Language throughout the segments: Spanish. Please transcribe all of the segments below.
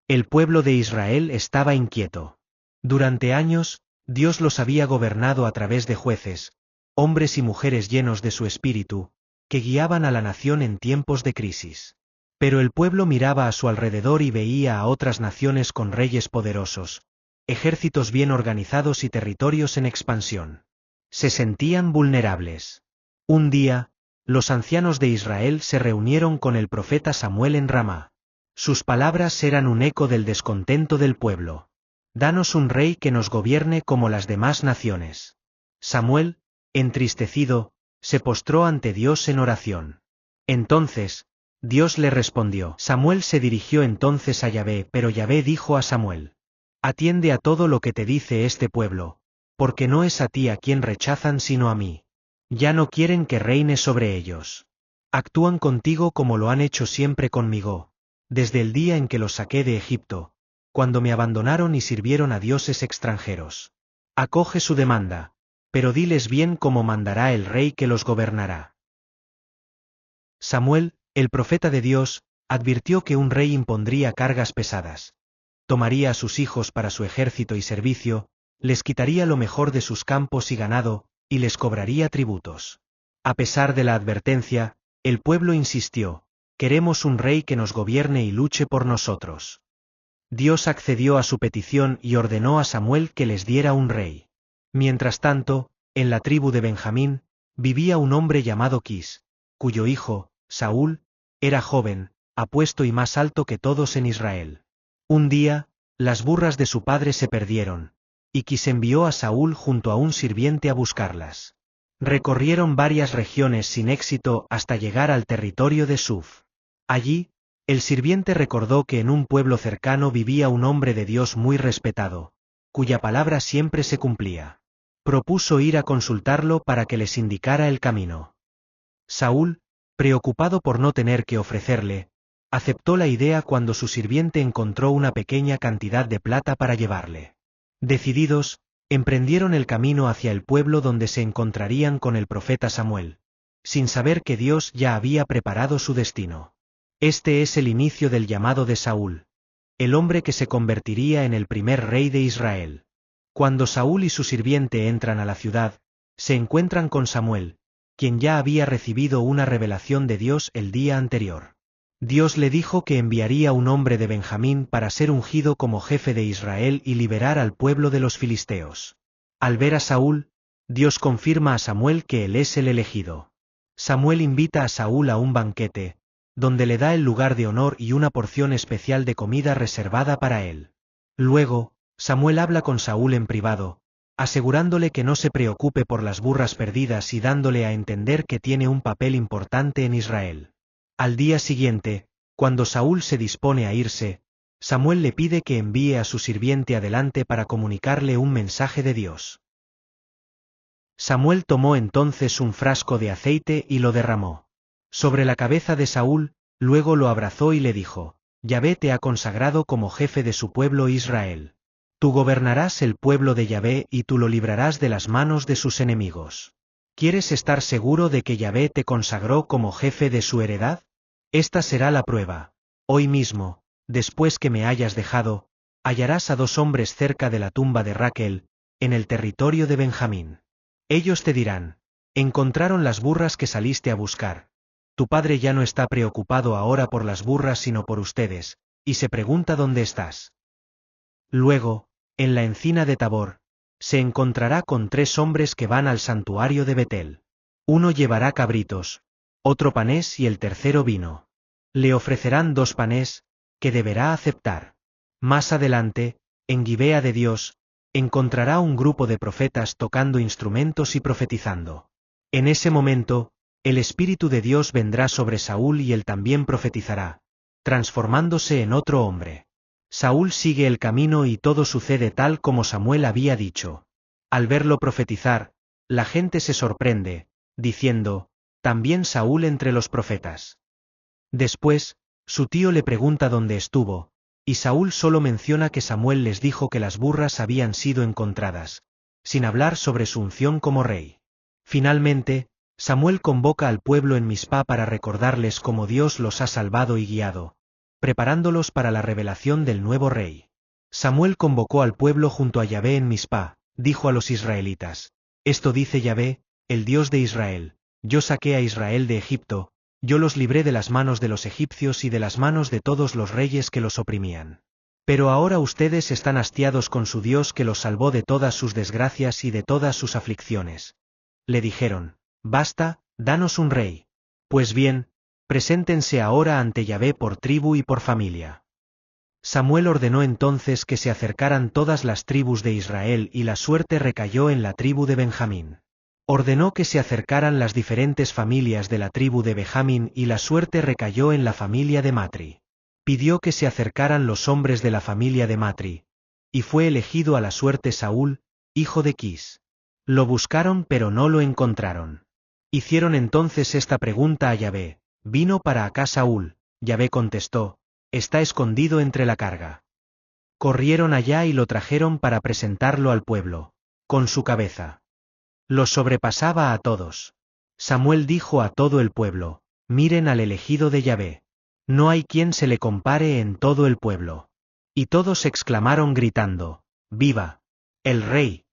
El pueblo de Israel estaba inquieto. Durante años, Dios los había gobernado a través de jueces, hombres y mujeres llenos de su espíritu, que guiaban a la nación en tiempos de crisis. Pero el pueblo miraba a su alrededor y veía a otras naciones con reyes poderosos, ejércitos bien organizados y territorios en expansión. Se sentían vulnerables. Un día, los ancianos de Israel se reunieron con el profeta Samuel en Ramá. Sus palabras eran un eco del descontento del pueblo. «Danos un rey que nos gobierne como las demás naciones». Samuel, entristecido, se postró ante Dios en oración. Entonces, Dios le respondió. Samuel se dirigió entonces a Yahvé, pero Yahvé dijo a Samuel: «Atiende a todo lo que te dice este pueblo, porque no es a ti a quien rechazan sino a mí. Ya no quieren que reine sobre ellos. Actúan contigo como lo han hecho siempre conmigo, desde el día en que los saqué de Egipto, cuando me abandonaron y sirvieron a dioses extranjeros. Acoge su demanda, pero diles bien cómo mandará el rey que los gobernará». Samuel, el profeta de Dios, advirtió que un rey impondría cargas pesadas. Tomaría a sus hijos para su ejército y servicio, les quitaría lo mejor de sus campos y ganado, y les cobraría tributos. A pesar de la advertencia, el pueblo insistió: «Queremos un rey que nos gobierne y luche por nosotros». Dios accedió a su petición y ordenó a Samuel que les diera un rey. Mientras tanto, en la tribu de Benjamín, vivía un hombre llamado Quis, cuyo hijo, Saúl, era joven, apuesto y más alto que todos en Israel. Un día, las burras de su padre se perdieron, y Quis envió a Saúl junto a un sirviente a buscarlas. Recorrieron varias regiones sin éxito hasta llegar al territorio de Suf. Allí, el sirviente recordó que en un pueblo cercano vivía un hombre de Dios muy respetado, cuya palabra siempre se cumplía. Propuso ir a consultarlo para que les indicara el camino. Saúl, preocupado por no tener que ofrecerle, aceptó la idea cuando su sirviente encontró una pequeña cantidad de plata para llevarle. Decididos, emprendieron el camino hacia el pueblo donde se encontrarían con el profeta Samuel, sin saber que Dios ya había preparado su destino. Este es el inicio del llamado de Saúl, el hombre que se convertiría en el primer rey de Israel. Cuando Saúl y su sirviente entran a la ciudad, se encuentran con Samuel, quien ya había recibido una revelación de Dios el día anterior. Dios le dijo que enviaría un hombre de Benjamín para ser ungido como jefe de Israel y liberar al pueblo de los filisteos. Al ver a Saúl, Dios confirma a Samuel que él es el elegido. Samuel invita a Saúl a un banquete, donde le da el lugar de honor y una porción especial de comida reservada para él. Luego, Samuel habla con Saúl en privado, asegurándole que no se preocupe por las burras perdidas y dándole a entender que tiene un papel importante en Israel. Al día siguiente, cuando Saúl se dispone a irse, Samuel le pide que envíe a su sirviente adelante para comunicarle un mensaje de Dios. Samuel tomó entonces un frasco de aceite y lo derramó sobre la cabeza de Saúl, luego lo abrazó y le dijo: «Yahvé te ha consagrado como jefe de su pueblo Israel. Tú gobernarás el pueblo de Yahvé y tú lo librarás de las manos de sus enemigos. ¿Quieres estar seguro de que Yahvé te consagró como jefe de su heredad? Esta será la prueba. Hoy mismo, después que me hayas dejado, hallarás a 2 hombres cerca de la tumba de Raquel, en el territorio de Benjamín. Ellos te dirán: encontraron las burras que saliste a buscar. Tu padre ya no está preocupado ahora por las burras sino por ustedes, y se pregunta dónde estás». Luego, en la encina de Tabor, se encontrará con 3 hombres que van al santuario de Betel. Uno llevará cabritos, otro panés y el tercero vino. Le ofrecerán 2 panés, que deberá aceptar. Más adelante, en Gibea de Dios, encontrará un grupo de profetas tocando instrumentos y profetizando. En ese momento, el Espíritu de Dios vendrá sobre Saúl y él también profetizará, transformándose en otro hombre. Saúl sigue el camino y todo sucede tal como Samuel había dicho. Al verlo profetizar, la gente se sorprende, diciendo: «¿También Saúl entre los profetas?». Después, su tío le pregunta dónde estuvo, y Saúl solo menciona que Samuel les dijo que las burras habían sido encontradas, sin hablar sobre su unción como rey. Finalmente, Samuel convoca al pueblo en Mizpá para recordarles cómo Dios los ha salvado y guiado, preparándolos para la revelación del nuevo rey. Samuel convocó al pueblo junto a Yahvé en Mizpá, dijo a los israelitas: Esto dice Yahvé, el Dios de Israel: Yo saqué a Israel de Egipto, yo los libré de las manos de los egipcios y de las manos de todos los reyes que los oprimían. Pero ahora ustedes están hastiados con su Dios que los salvó de todas sus desgracias y de todas sus aflicciones. Le dijeron: Basta, danos un rey. Pues bien, preséntense ahora ante Yahvé por tribu y por familia. Samuel ordenó entonces que se acercaran todas las tribus de Israel y la suerte recayó en la tribu de Benjamín. Ordenó que se acercaran las diferentes familias de la tribu de Benjamín y la suerte recayó en la familia de Matri. Pidió que se acercaran los hombres de la familia de Matri, y fue elegido a la suerte Saúl, hijo de Quis. Lo buscaron pero no lo encontraron. Hicieron entonces esta pregunta a Yahvé: ¿Vino para acá Saúl? Yahvé contestó: Está escondido entre la carga. Corrieron allá y lo trajeron para presentarlo al pueblo, con su cabeza. Los sobrepasaba a todos. Samuel dijo a todo el pueblo: Miren al elegido de Yahvé. No hay quien se le compare en todo el pueblo. Y todos exclamaron gritando: ¡Viva el rey!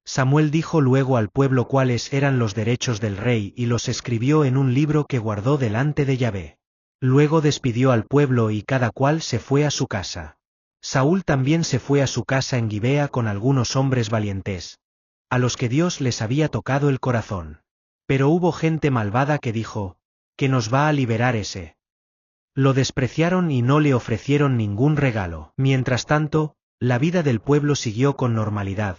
Samuel dijo luego al pueblo cuáles eran los derechos del rey y los escribió en un libro que guardó delante de Yahvé. Luego despidió al pueblo y cada cual se fue a su casa. Saúl también se fue a su casa en Gibea con algunos hombres valientes, a los que Dios les había tocado el corazón. Pero hubo gente malvada que dijo: ¿Qué nos va a liberar ese? Lo despreciaron y no le ofrecieron ningún regalo. Mientras tanto, la vida del pueblo siguió con normalidad,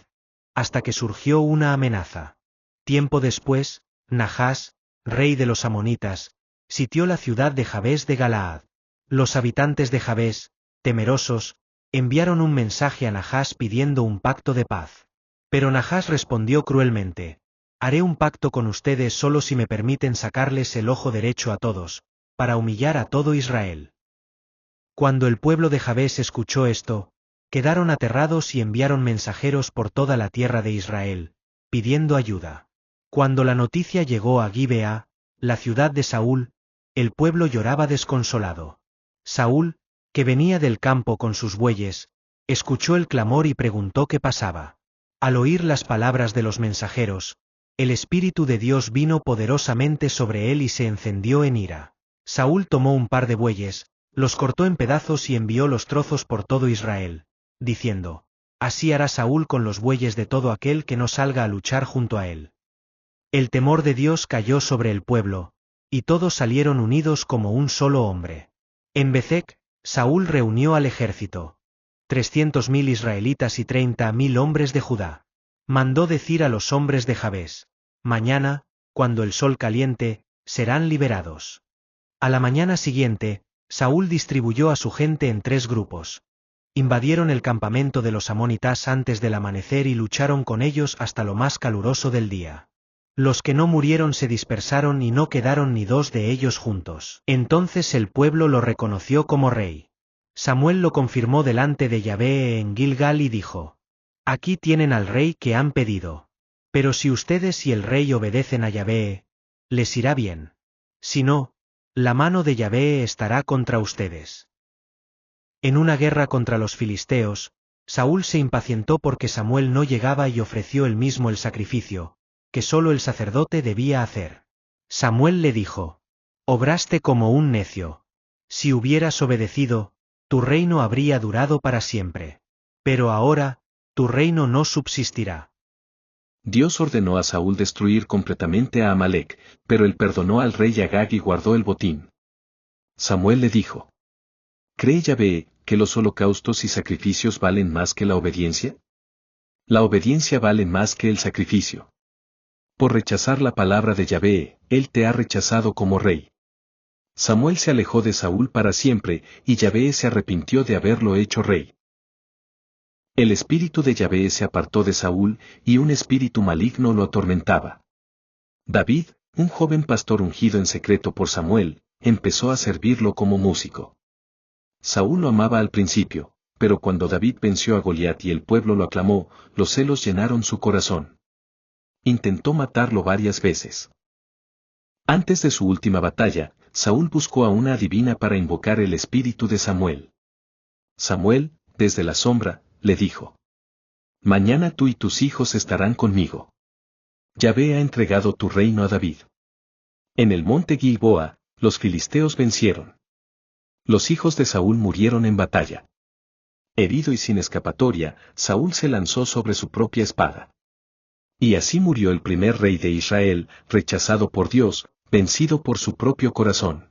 hasta que surgió una amenaza. Tiempo después, Nahás, rey de los amonitas, sitió la ciudad de Jabes de Galaad. Los habitantes de Jabes, temerosos, enviaron un mensaje a Nahás pidiendo un pacto de paz. Pero Nahás respondió cruelmente: Haré un pacto con ustedes solo si me permiten sacarles el ojo derecho a todos, para humillar a todo Israel. Cuando el pueblo de Jabes escuchó esto, quedaron aterrados y enviaron mensajeros por toda la tierra de Israel, pidiendo ayuda. Cuando la noticia llegó a Gibea, la ciudad de Saúl, el pueblo lloraba desconsolado. Saúl, que venía del campo con sus bueyes, escuchó el clamor y preguntó qué pasaba. Al oír las palabras de los mensajeros, el Espíritu de Dios vino poderosamente sobre él y se encendió en ira. Saúl tomó un par de bueyes, los cortó en pedazos y envió los trozos por todo Israel, diciendo: Así hará Saúl con los bueyes de todo aquel que no salga a luchar junto a él. El temor de Dios cayó sobre el pueblo, y todos salieron unidos como un solo hombre. En Bezec, Saúl reunió al ejército, 300.000 israelitas y 30.000 hombres de Judá. Mandó decir a los hombres de Jabes: Mañana, cuando el sol caliente, serán liberados. A la mañana siguiente, Saúl distribuyó a su gente en 3 grupos. Invadieron el campamento de los amonitas antes del amanecer y lucharon con ellos hasta lo más caluroso del día. Los que no murieron se dispersaron y no quedaron ni 2 de ellos juntos. Entonces el pueblo lo reconoció como rey. Samuel lo confirmó delante de Yahvé en Gilgal y dijo: Aquí tienen al rey que han pedido. Pero si ustedes y el rey obedecen a Yahvé, les irá bien. Si no, la mano de Yahvé estará contra ustedes. En una guerra contra los filisteos, Saúl se impacientó porque Samuel no llegaba y ofreció él mismo el sacrificio, que solo el sacerdote debía hacer. Samuel le dijo: Obraste como un necio. Si hubieras obedecido, tu reino habría durado para siempre. Pero ahora, tu reino no subsistirá. Dios ordenó a Saúl destruir completamente a Amalec, pero él perdonó al rey Agag y guardó el botín. Samuel le dijo: ¿Cree Yahvé que los holocaustos y sacrificios valen más que la obediencia? La obediencia vale más que el sacrificio. Por rechazar la palabra de Yahvé, él te ha rechazado como rey. Samuel se alejó de Saúl para siempre, y Yahvé se arrepintió de haberlo hecho rey. El espíritu de Yahvé se apartó de Saúl, y un espíritu maligno lo atormentaba. David, un joven pastor ungido en secreto por Samuel, empezó a servirlo como músico. Saúl lo amaba al principio, pero cuando David venció a Goliat y el pueblo lo aclamó, los celos llenaron su corazón. Intentó matarlo varias veces. Antes de su última batalla, Saúl buscó a una adivina para invocar el espíritu de Samuel. Samuel, desde la sombra, le dijo: Mañana tú y tus hijos estarán conmigo. Yahvé ha entregado tu reino a David. En el monte Gilboa, los filisteos vencieron. Los hijos de Saúl murieron en batalla. Herido y sin escapatoria, Saúl se lanzó sobre su propia espada. Y así murió el primer rey de Israel, rechazado por Dios, vencido por su propio corazón.